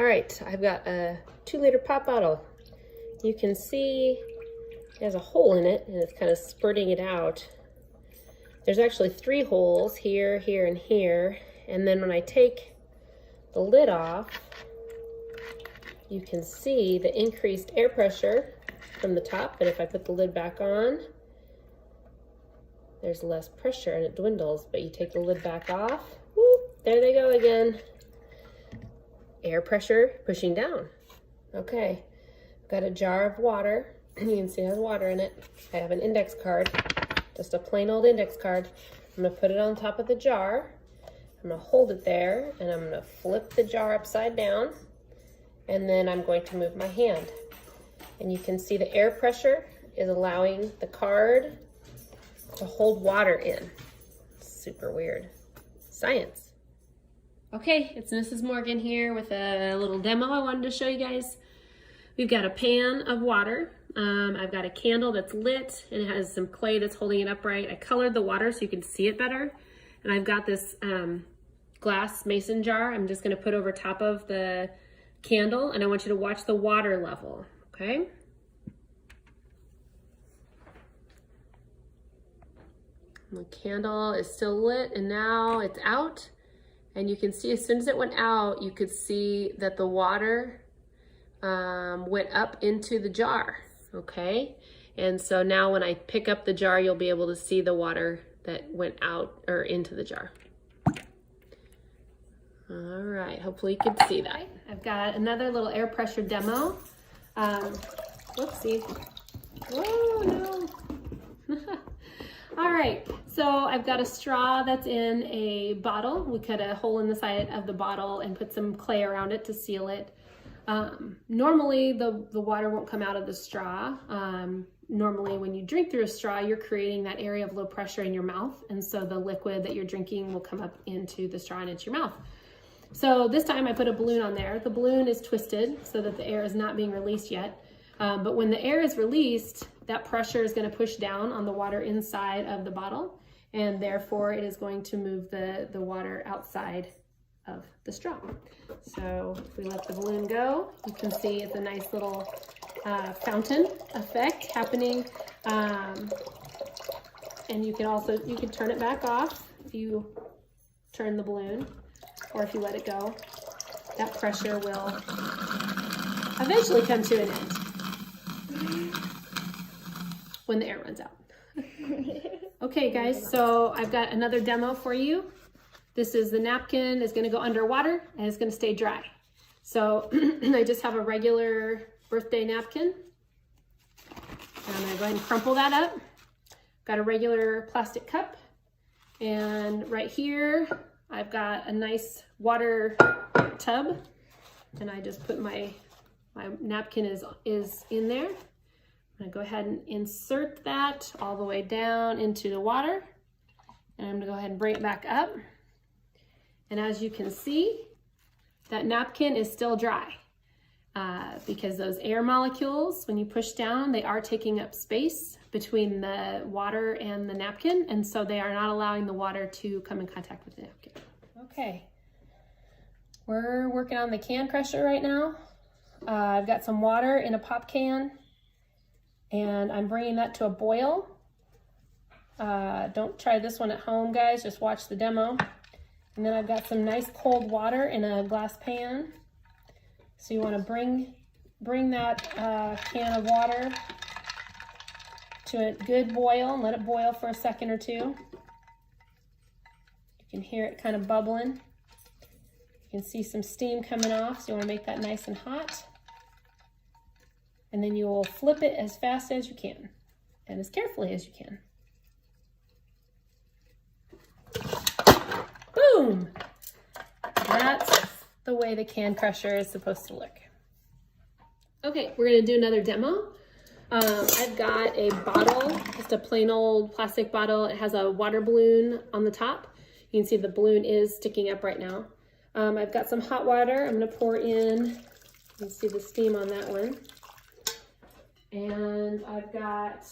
All right, I've got a 2-liter pop bottle. You can see it has a hole in it and it's kind of spurting it out. There's actually 3 holes here, here, and here. And then when I take the lid off, you can see the increased air pressure from the top. But if I put the lid back on, there's less pressure and it dwindles. But you take the lid back off, whoop, there they go again. Air pressure pushing down. Okay, I've got a jar of water. You can see it has water in it. I have an index card, just a plain old index card. I'm gonna put it on top of the jar. I'm gonna hold it there and I'm gonna flip the jar upside down, and then I'm going to move my hand. And you can see the air pressure is allowing the card to hold water in. Super weird. Science. Okay, it's Mrs. Morgan here with a little demo I wanted to show you guys. We've got a pan of water. I've got a candle that's lit and it has some clay that's holding it upright. I colored the water so you can see it better. And I've got this glass mason jar I'm just gonna put over top of the candle, and I want you to watch the water level, okay? And the candle is still lit and now it's out. And you can see as soon as it went out, you could see that the water went up into the jar, okay? And so now when I pick up the jar, you'll be able to see the water that went out or into the jar. All right, hopefully you can see that. I've got another little air pressure demo. Whoopsie. Whoa, no. All right, so I've got a straw that's in a bottle. We cut a hole in the side of the bottle and put some clay around it to seal it. Normally the water won't come out of the straw. Normally when you drink through a straw, you're creating that area of low pressure in your mouth. And so the liquid that you're drinking will come up into the straw and into your mouth. So this time I put a balloon on there. The balloon is twisted so that the air is not being released yet. But when the air is released, that pressure is going to push down on the water inside of the bottle, and therefore it is going to move the water outside of the straw. So if we let the balloon go, you can see it's a nice little fountain effect happening. And you can turn it back off if you turn the balloon, or if you let it go. That pressure will eventually come to an end when the air runs out. Okay guys, so I've got another demo for you. This is the napkin is gonna go underwater and it's gonna stay dry. So I just have a regular birthday napkin. And I'm gonna go ahead and crumple that up. Got a regular plastic cup. And right here, I've got a nice water tub. And I just put my napkin is in there. I'm gonna go ahead and insert that all the way down into the water. And I'm gonna go ahead and bring it back up. And as you can see, that napkin is still dry because those air molecules, when you push down, they are taking up space between the water and the napkin. And so they are not allowing the water to come in contact with the napkin. Okay, we're working on the can crusher right now. I've got some water in a pop can, and I'm bringing that to a boil. Don't try this one at home, guys. Just watch the demo. And then I've got some nice cold water in a glass pan. So you want to bring that can of water to a good boil and let it boil for a second or two. You can hear it kind of bubbling. You can see some steam coming off, so you want to make that nice and hot. And then you will flip it as fast as you can and as carefully as you can. Boom! That's the way the can crusher is supposed to look. Okay, we're gonna do another demo. I've got a bottle, just a plain old plastic bottle. It has a water balloon on the top. You can see the balloon is sticking up right now. I've got some hot water. I'm gonna pour in, you can see the steam on that one. And I've got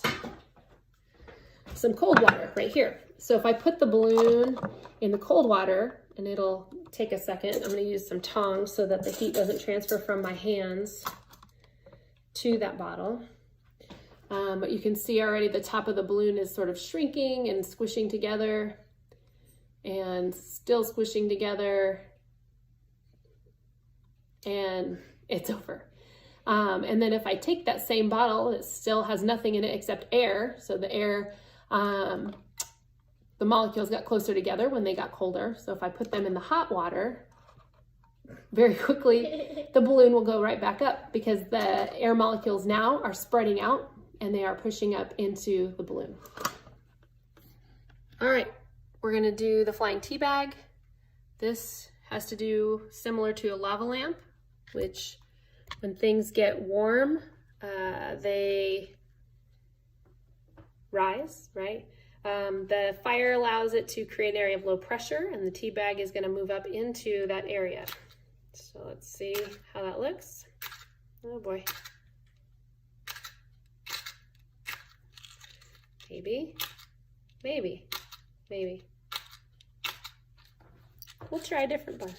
some cold water right here. So if I put the balloon in the cold water and it'll take a second. I'm gonna use some tongs so that the heat doesn't transfer from my hands to that bottle. But you can see already the top of the balloon is sort of shrinking and squishing together and still squishing together, and it's over. And then if I take that same bottle, it still has nothing in it except air. So the air, the molecules got closer together when they got colder. So if I put them in the hot water, very quickly, the balloon will go right back up because the air molecules now are spreading out and they are pushing up into the balloon. All right, we're gonna do the flying tea bag. This has to do similar to a lava lamp, which when things get warm, they rise, right? The fire allows it to create an area of low pressure, and the tea bag is gonna move up into that area. So let's see how that looks. Oh boy. Maybe, maybe, maybe. We'll try a different one.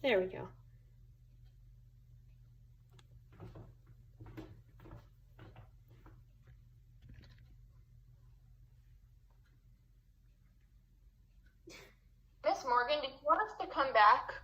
There we go. Miss Morgan, did you want us to come back?